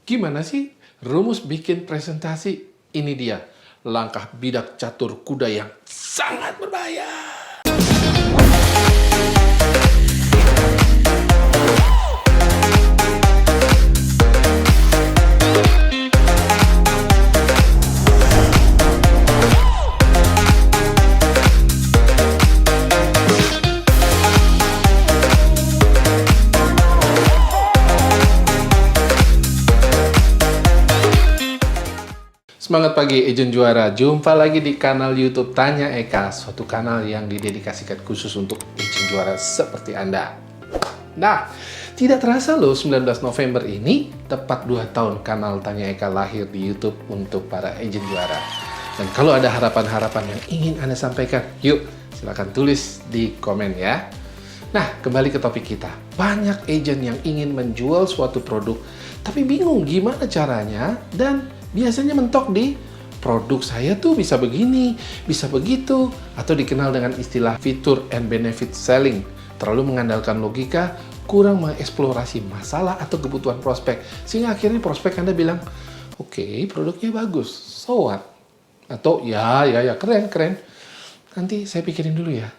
Gimana sih rumus bikin presentasi? Ini dia, langkah bidak catur kuda yang sangat berbahaya. Semangat pagi, Agent Juara. Jumpa lagi di kanal YouTube Tanya Eka, suatu kanal yang didedikasikan khusus untuk Agent Juara seperti Anda. Nah, tidak terasa loh 19 November ini tepat 2 tahun kanal Tanya Eka lahir di YouTube untuk para Agent Juara. Dan kalau ada harapan-harapan yang ingin Anda sampaikan, yuk silahkan tulis di komen ya. Nah, kembali ke topik kita. Banyak agent yang ingin menjual suatu produk, tapi bingung gimana caranya dan biasanya mentok di produk saya tuh bisa begini, bisa begitu, atau dikenal dengan istilah fitur and benefit selling. Terlalu mengandalkan logika, kurang mengeksplorasi masalah atau kebutuhan prospek. Sehingga akhirnya prospek Anda bilang, oke, produknya bagus, so what? Atau ya, keren. Nanti saya pikirin dulu ya.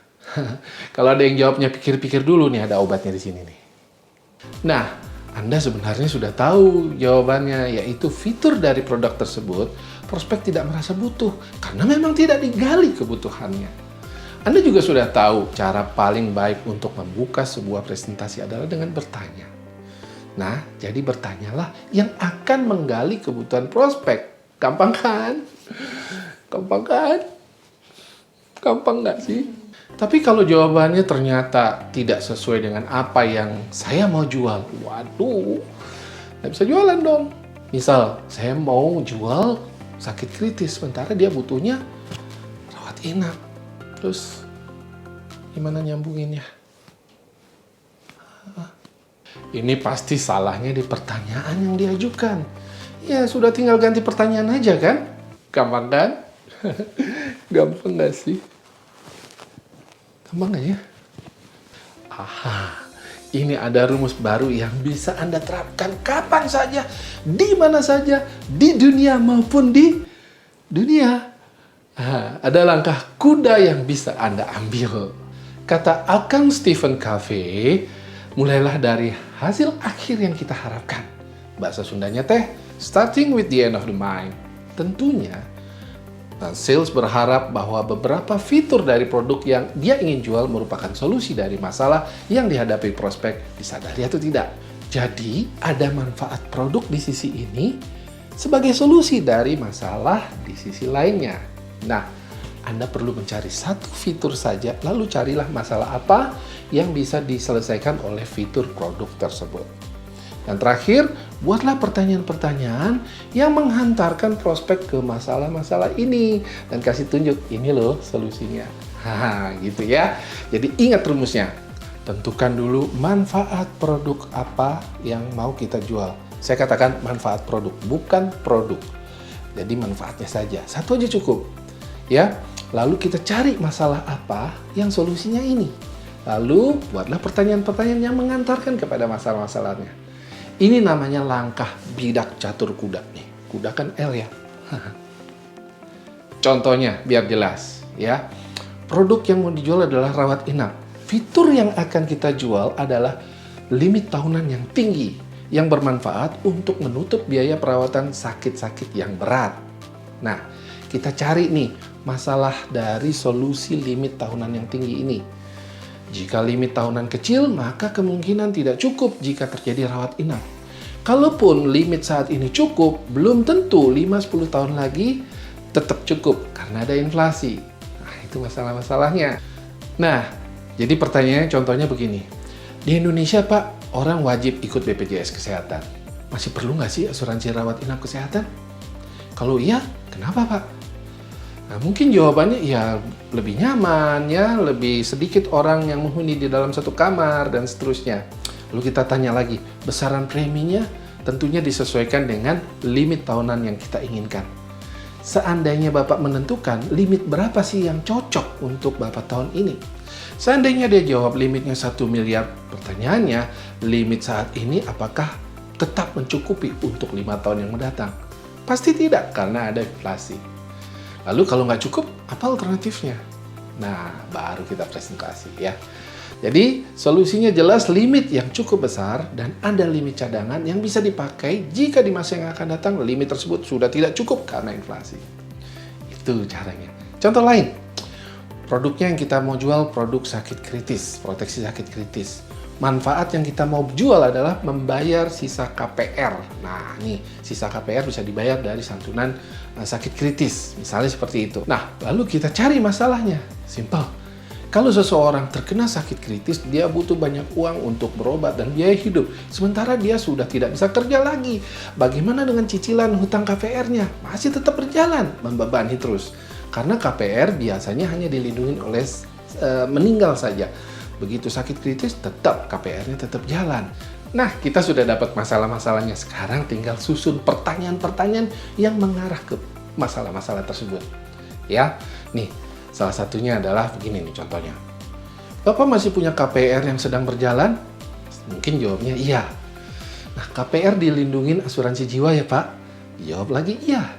Kalau ada yang jawabnya pikir-pikir dulu nih, ada obatnya di sini nih. Nah, Anda sebenarnya sudah tahu jawabannya, yaitu fitur dari produk tersebut prospek tidak merasa butuh karena memang tidak digali kebutuhannya. Anda juga sudah tahu cara paling baik untuk membuka sebuah presentasi adalah dengan bertanya. Nah, jadi bertanyalah yang akan menggali kebutuhan prospek. Gampang kan? Gampang nggak sih? Tapi kalau jawabannya ternyata tidak sesuai dengan apa yang saya mau jual, waduh, nggak bisa jualan dong. Misal, saya mau jual sakit kritis, sementara dia butuhnya rawat inap. Terus, gimana nyambunginnya? Ini pasti salahnya di pertanyaan yang diajukan. Ya, sudah tinggal ganti pertanyaan aja kan? Gampang kan? Gampang nggak sih? Gampang nggak ya? Aha, ini ada rumus baru yang bisa Anda terapkan kapan saja, di mana saja, di dunia maupun di dunia. Ada langkah kuda yang bisa Anda ambil. Kata Akang Stephen Covey, mulailah dari hasil akhir yang kita harapkan. Bahasa Sundanya teh, starting with the end of the mind. Tentunya, sales berharap bahwa beberapa fitur dari produk yang dia ingin jual merupakan solusi dari masalah yang dihadapi prospek, disadari atau tidak. Jadi, ada manfaat produk di sisi ini sebagai solusi dari masalah di sisi lainnya. Nah, Anda perlu mencari satu fitur saja, lalu carilah masalah apa yang bisa diselesaikan oleh fitur produk tersebut. Dan terakhir, buatlah pertanyaan-pertanyaan yang menghantarkan prospek ke masalah-masalah ini. Dan kasih tunjuk, ini loh solusinya. Gitu ya. Jadi ingat rumusnya. Tentukan dulu manfaat produk apa yang mau kita jual. Saya katakan manfaat produk, bukan produk. Jadi manfaatnya saja. Satu aja cukup. Ya. Lalu kita cari masalah apa yang solusinya ini. Lalu buatlah pertanyaan-pertanyaan yang mengantarkan kepada masalah-masalahnya. Ini namanya langkah bidak catur kuda nih. Kuda kan L ya. Contohnya biar jelas ya. Produk yang mau dijual adalah rawat inap. Fitur yang akan kita jual adalah limit tahunan yang tinggi yang bermanfaat untuk menutup biaya perawatan sakit-sakit yang berat. Nah, kita cari nih masalah dari solusi limit tahunan yang tinggi ini. Jika limit tahunan kecil, maka kemungkinan tidak cukup jika terjadi rawat inap. Kalaupun limit saat ini cukup, belum tentu 5-10 tahun lagi tetap cukup karena ada inflasi. Nah, itu masalah-masalahnya. Nah, jadi pertanyaannya contohnya begini. Di Indonesia, Pak, orang wajib ikut BPJS Kesehatan. Masih perlu nggak sih asuransi rawat inap kesehatan? Kalau iya, kenapa, Pak? Nah, mungkin jawabannya ya lebih nyaman, ya lebih sedikit orang yang menghuni di dalam satu kamar, dan seterusnya. Lalu kita tanya lagi, besaran preminya tentunya disesuaikan dengan limit tahunan yang kita inginkan. Seandainya Bapak menentukan limit berapa sih yang cocok untuk Bapak tahun ini. Seandainya dia jawab limitnya 1 miliar, pertanyaannya, limit saat ini apakah tetap mencukupi untuk 5 tahun yang mendatang? Pasti tidak, karena ada inflasi. Lalu kalau nggak cukup, apa alternatifnya? Nah, baru kita presentasi ya. Jadi, solusinya jelas limit yang cukup besar dan ada limit cadangan yang bisa dipakai jika di masa yang akan datang limit tersebut sudah tidak cukup karena inflasi. Itu caranya. Contoh lain, produknya yang kita mau jual produk sakit kritis, proteksi sakit kritis. Manfaat yang kita mau jual adalah membayar sisa KPR. Nah, nih, sisa KPR bisa dibayar dari santunan sakit kritis, misalnya seperti itu. Nah, lalu kita cari masalahnya. Simple. Kalau seseorang terkena sakit kritis, dia butuh banyak uang untuk berobat dan biaya hidup. Sementara dia sudah tidak bisa kerja lagi. Bagaimana dengan cicilan hutang KPR-nya? Masih tetap berjalan, membebani terus. Karena KPR biasanya hanya dilindungi oleh meninggal saja. Begitu sakit kritis, tetap KPR-nya tetap jalan. Nah, kita sudah dapat masalah-masalahnya. Sekarang tinggal susun pertanyaan-pertanyaan yang mengarah ke masalah-masalah tersebut. Ya, nih. Salah satunya adalah begini nih contohnya. Bapak masih punya KPR yang sedang berjalan? Mungkin jawabnya iya. Nah, KPR dilindungin asuransi jiwa ya Pak? Jawab lagi iya.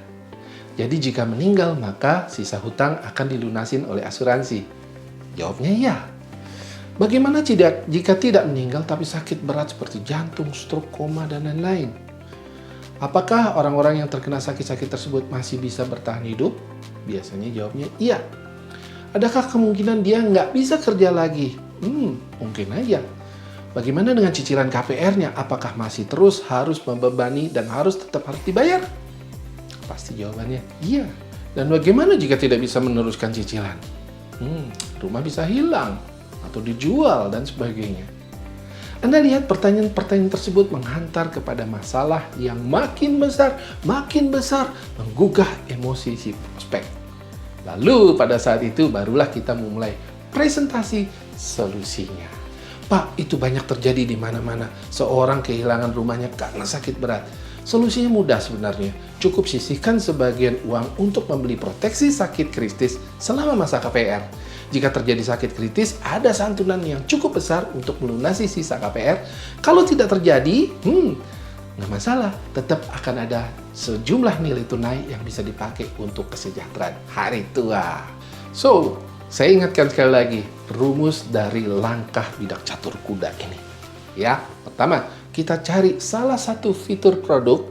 Jadi jika meninggal maka sisa hutang akan dilunasin oleh asuransi. Jawabnya iya. Bagaimana jika tidak meninggal tapi sakit berat seperti jantung, stroke, koma, dan lain-lain? Apakah orang-orang yang terkena sakit-sakit tersebut masih bisa bertahan hidup? Biasanya jawabnya iya. Adakah kemungkinan dia nggak bisa kerja lagi? Mungkin aja. Bagaimana dengan cicilan KPR-nya? Apakah masih terus harus membebani dan tetap harus dibayar? Pasti jawabannya iya. Dan bagaimana jika tidak bisa meneruskan cicilan? Rumah bisa hilang atau dijual dan sebagainya. Anda lihat pertanyaan-pertanyaan tersebut menghantar kepada masalah yang makin besar, menggugah emosi si prospek. Lalu pada saat itu barulah kita memulai presentasi solusinya. Pak, itu banyak terjadi di mana-mana. Seorang kehilangan rumahnya karena sakit berat. Solusinya mudah sebenarnya. Cukup sisihkan sebagian uang untuk membeli proteksi sakit kritis selama masa KPR. Jika terjadi sakit kritis, ada santunan yang cukup besar untuk melunasi sisa KPR. Kalau tidak terjadi, nggak masalah, tetap akan ada sejumlah nilai tunai yang bisa dipakai untuk kesejahteraan hari tua. So, saya ingatkan sekali lagi, rumus dari langkah bidak catur kuda ini. Ya, pertama, kita cari salah satu fitur produk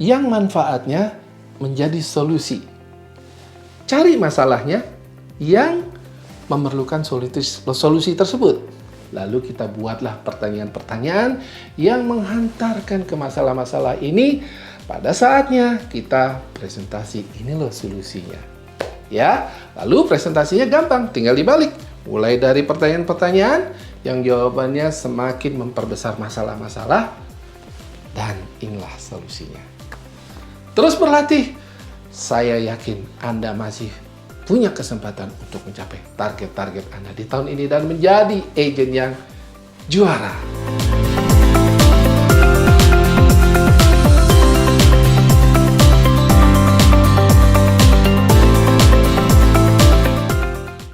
yang manfaatnya menjadi solusi. Cari masalahnya yang memerlukan solusi tersebut. Lalu kita buatlah pertanyaan-pertanyaan yang menghantarkan ke masalah-masalah ini. Pada saatnya kita presentasi, ini loh solusinya. Ya, lalu presentasinya gampang, tinggal dibalik. Mulai dari pertanyaan-pertanyaan yang jawabannya semakin memperbesar masalah-masalah. Dan inilah solusinya. Terus berlatih. Saya yakin Anda masih punya kesempatan untuk mencapai target-target Anda di tahun ini dan menjadi agen yang juara.